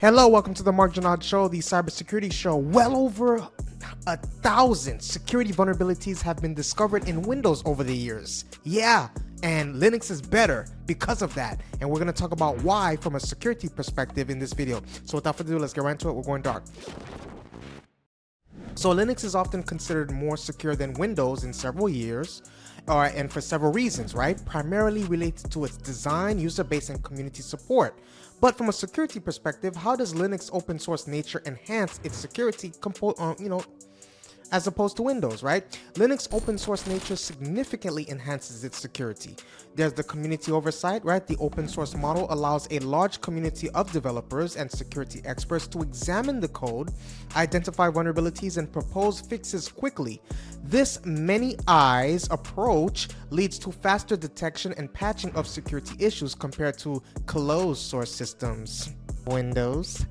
Hello, welcome to the Mark Janad Show, the cybersecurity show. Well over 1,000 security vulnerabilities have been discovered in Windows over the years. Yeah, and Linux is better because of that. And we're going to talk about why from a security perspective in this video. So without further ado, let's get right into it. We're going dark. So Linux is often considered more secure than Windows in several years, and for several reasons, right? Primarily related to its design, user base, and community support. But from a security perspective, how does Linux open source nature enhance its security as opposed to Windows, right? Linux open source nature significantly enhances its security. There's the community oversight, right? The open source model allows a large community of developers and security experts to examine the code, identify vulnerabilities, and propose fixes quickly. This many eyes approach leads to faster detection and patching of security issues compared to closed source systems. Windows.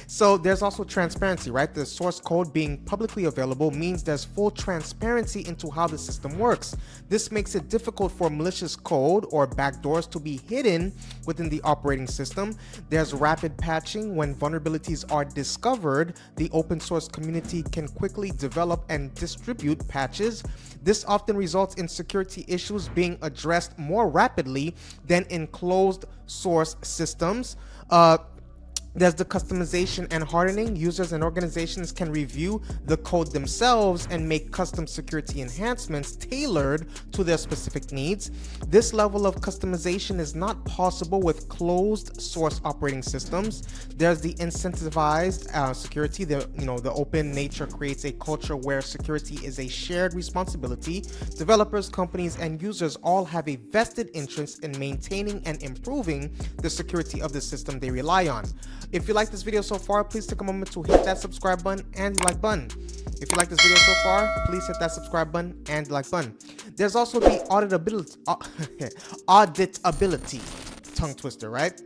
So there's also transparency, right? The source code being publicly available means there's full transparency into how the system works. This makes it difficult for malicious code or backdoors to be hidden within the operating system. There's rapid patching. When vulnerabilities are discovered, the open source community can quickly develop and distribute patches. This often results in security issues being addressed more rapidly than in closed source systems. There's the customization and hardening. Users and organizations can review the code themselves and make custom security enhancements tailored to their specific needs. This level of customization is not possible with closed source operating systems. There's the incentivized security. The open nature creates a culture where security is a shared responsibility. Developers, companies, and users all have a vested interest in maintaining and improving the security of the system they rely on. If you like this video so far, please take a moment to hit that subscribe button and like button. If you like this video so far, please hit that subscribe button and like button. There's also the auditability, tongue twister, right?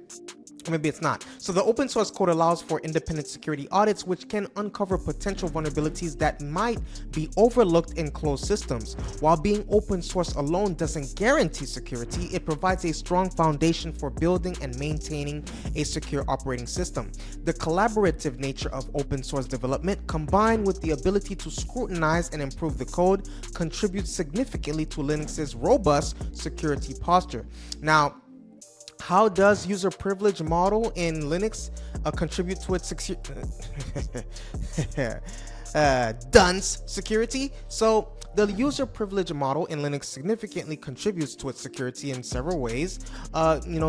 Maybe it's not. So the open source code allows for independent security audits, which can uncover potential vulnerabilities that might be overlooked in closed systems. While being open source alone doesn't guarantee security, it provides a strong foundation for building and maintaining a secure operating system. The collaborative nature of open source development, combined with the ability to scrutinize and improve the code, contributes significantly to Linux's robust security posture. Now, how does user privilege model in Linux contribute to its dunce security? So the user privilege model in Linux significantly contributes to its security in several ways.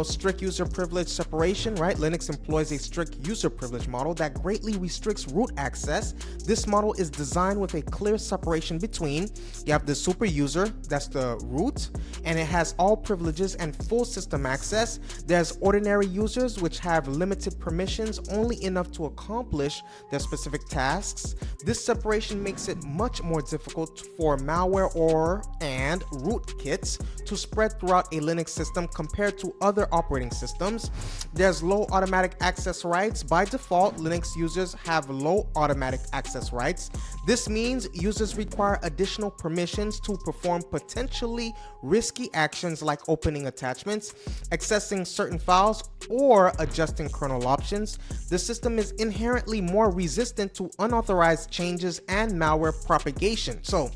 Strict user privilege separation, right? Linux employs a strict user privilege model that greatly restricts root access. This model is designed with a clear separation between, you have the super user, that's the root, and it has all privileges and full system access. There's ordinary users, which have limited permissions, only enough to accomplish their specific tasks. This separation makes it much more difficult for malware and rootkits to spread throughout a Linux system compared to other operating systems. There's low automatic access rights. By default, Linux users have low automatic access rights. This means users require additional permissions to perform potentially risky actions like opening attachments, accessing certain files, or adjusting kernel options. The system is inherently more resistant to unauthorized changes and malware propagation. So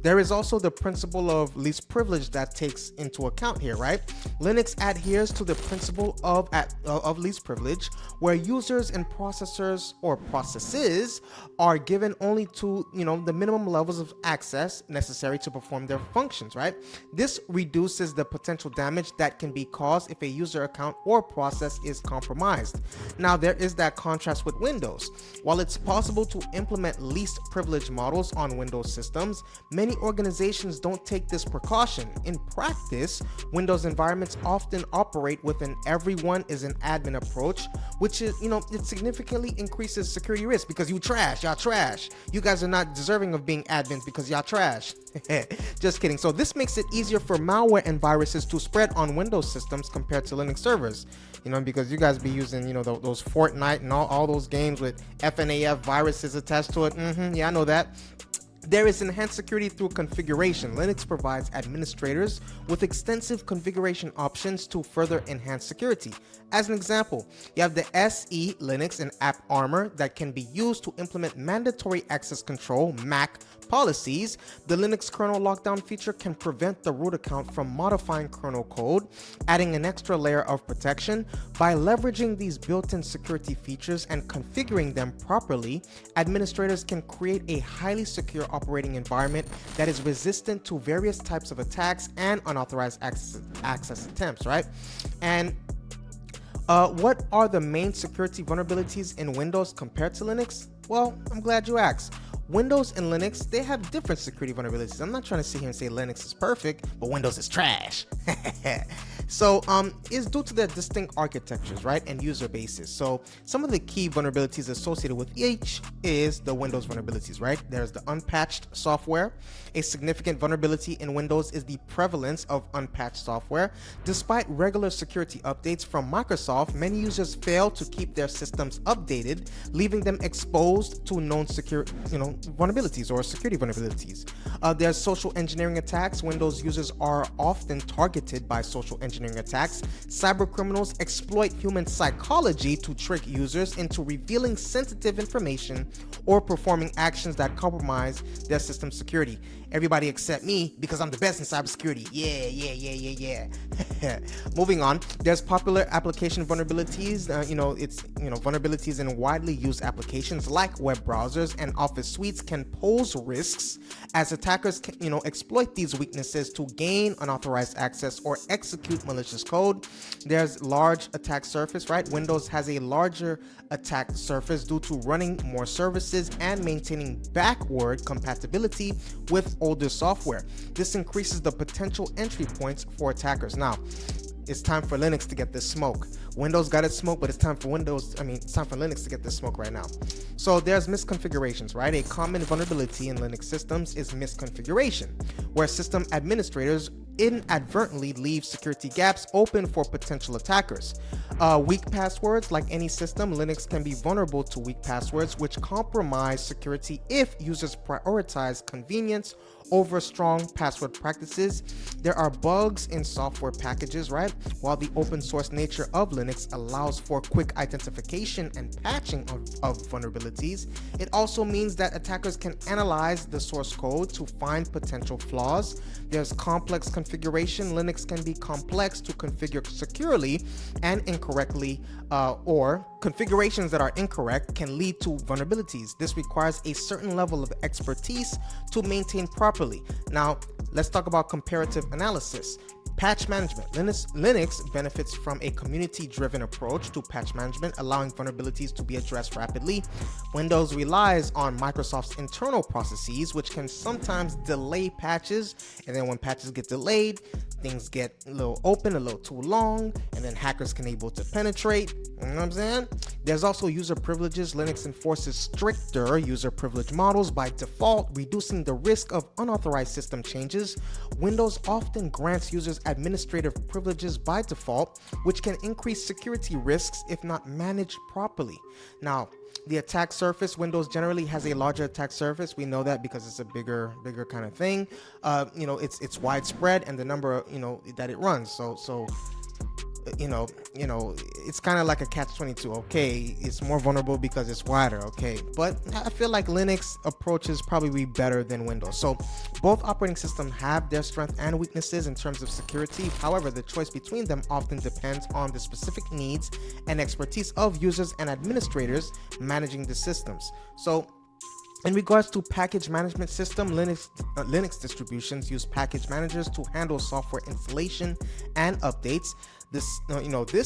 there is also the principle of least privilege that takes into account here, right? Linux adheres to the principle of least privilege, where users and processors or processes are given only to the minimum levels of access necessary to perform their functions, right? This reduces the potential damage that can be caused if a user account or process is compromised. Now, there is that contrast with Windows. While it's possible to implement least privilege models on Windows systems, many organizations don't take this precaution. In practice, Windows environments often operate with an everyone is an admin approach, which is, it significantly increases security risk because y'all trash. You guys are not deserving of being admins because y'all trash. Just kidding. So this makes it easier for malware and viruses to spread on Windows systems compared to Linux servers. Because you guys be using, those Fortnite and all those games with FNAF viruses attached to it. Yeah, I know that. There is enhanced security through configuration. Linux provides administrators with extensive configuration options to further enhance security. As an example, you have the SE Linux and AppArmor that can be used to implement mandatory access control (MAC) policies. The Linux kernel lockdown feature can prevent the root account from modifying kernel code, adding an extra layer of protection. By leveraging these built-in security features and configuring them properly, administrators can create a highly secure operating environment that is resistant to various types of attacks and unauthorized access attempts, right? And what are the main security vulnerabilities in Windows compared to Linux? Well, I'm glad you asked. Windows and Linux, they have different security vulnerabilities. I'm not trying to sit here and say Linux is perfect, but Windows is trash. So it's due to their distinct architectures, right, and user bases. So some of the key vulnerabilities associated with each is the Windows vulnerabilities, right? There's the unpatched software. A significant vulnerability in Windows is the prevalence of unpatched software. Despite regular security updates from Microsoft, many users fail to keep their systems updated, leaving them exposed to known vulnerabilities or security vulnerabilities. There's social engineering attacks. Windows users are often targeted by social engineering attacks. Cyber criminals exploit human psychology to trick users into revealing sensitive information or performing actions that compromise their system security. Everybody except me, because I'm the best in cybersecurity. Yeah. Moving on, there's popular application vulnerabilities. Vulnerabilities in widely used applications like web browsers and Office suites can pose risks as attackers can, exploit these weaknesses to gain unauthorized access or execute malicious code. There's large attack surface, right? Windows has a larger attack surface due to running more services and maintaining backward compatibility with older software. This increases the potential entry points for attackers. Now, it's time for Linux to get this smoke. Windows got its smoke, but it's time for Linux to get this smoke right now. So there's misconfigurations, right? A common vulnerability in Linux systems is misconfiguration, where system administrators inadvertently leave security gaps open for potential attackers. Weak passwords. Like any system, Linux can be vulnerable to weak passwords, which compromise security if users prioritize convenience over strong password practices. There are bugs in software packages, right? While the open source nature of Linux allows for quick identification and patching of vulnerabilities, it also means that attackers can analyze the source code to find potential flaws. There's complex configuration. Linux can be complex to configure securely and incorrectly, or configurations that are incorrect can lead to vulnerabilities. This requires a certain level of expertise to maintain properly. Now, let's talk about comparative analysis. Patch management. Linux benefits from a community-driven approach to patch management, allowing vulnerabilities to be addressed rapidly. Windows relies on Microsoft's internal processes, which can sometimes delay patches, and then when patches get delayed, things get a little open, a little too long, and then hackers can able to penetrate. You know what I'm saying? There's also user privileges. Linux enforces stricter user privilege models by default, reducing the risk of unauthorized system changes. Windows often grants users administrative privileges by default, which can increase security risks if not managed properly. Now, the attack surface. Windows generally has a larger attack surface. We know that because it's a bigger kind of thing. It's widespread, and the number that it runs. So it's kind of like a catch-22. Okay, it's more vulnerable because it's wider. Okay, but I feel like Linux approach is probably better than Windows. So both operating systems have their strengths and weaknesses in terms of security. However, the choice between them often depends on the specific needs and expertise of users and administrators managing the systems. So in regards to package management system, Linux distributions use package managers to handle software installation and updates. This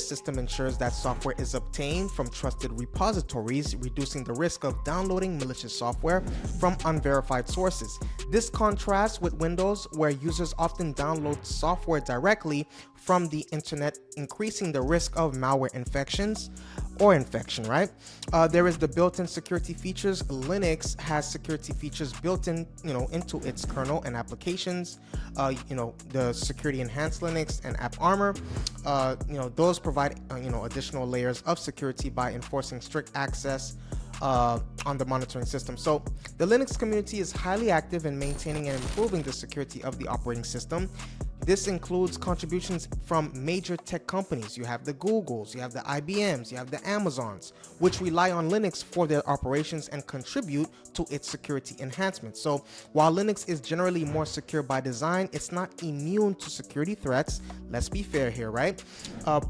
system ensures that software is obtained from trusted repositories, reducing the risk of downloading malicious software from unverified sources. This contrasts with Windows, where users often download software directly from the internet, increasing the risk of malware infection, right? There is the built-in security features. Linux has security features built in, into its kernel and applications. The security enhanced Linux and AppArmor. Those provide, additional layers of security by enforcing strict access on the monitoring system. So the Linux community is highly active in maintaining and improving the security of the operating system. This includes contributions from major tech companies. You have the Googles, you have the IBMs, you have the Amazons, which rely on Linux for their operations and contribute to its security enhancements. So while Linux is generally more secure by design, it's not immune to security threats. Let's be fair here, right?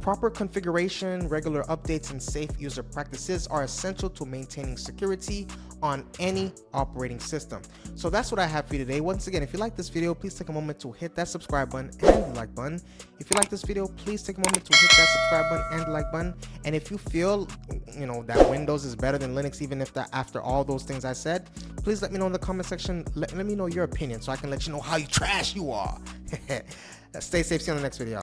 Proper configuration, regular updates, and safe user practices are essential to maintaining security on any operating system. So that's what I have for you today. Once again, if you like this video, please take a moment to hit that subscribe button and the like button. If you like this video, please take a moment to hit that subscribe button and the like button. And if you feel, that Windows is better than Linux, even if after all those things I said, please let me know in the comment section. Let me know your opinion so I can let you know how trash you are. Stay safe. See you on the next video.